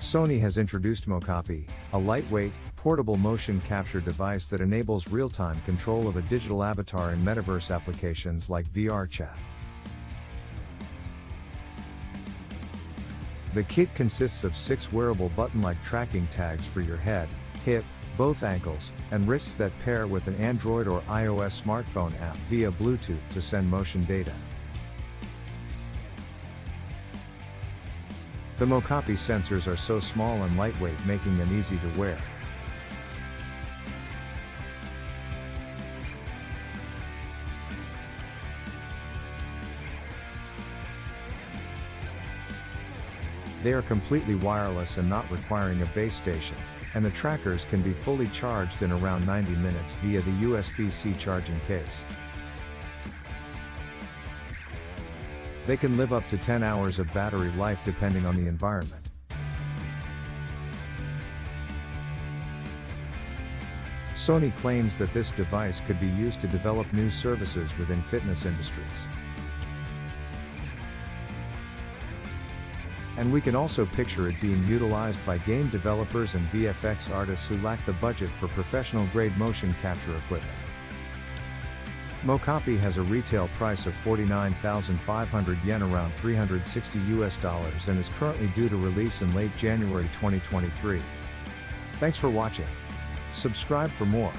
Sony has introduced Mocopi, a lightweight, portable motion capture device that enables real-time control of a digital avatar in metaverse applications like VR chat. The kit consists of 6 wearable button-like tracking tags for your head, hip, both ankles, and wrists that pair with an Android or iOS smartphone app via Bluetooth to send motion data. The Mocopi sensors are so small and lightweight, making them easy to wear. They are completely wireless and not requiring a base station, and the trackers can be fully charged in around 90 minutes via the USB-C charging case. They can live up to 10 hours of battery life depending on the environment. Sony claims that this device could be used to develop new services within fitness industries. And we can also picture it being utilized by game developers and VFX artists who lack the budget for professional-grade motion capture equipment. Mocopi has a retail price of 49,500 yen, around $360 and is currently due to release in late January 2023. Thanks for watching. Subscribe for more.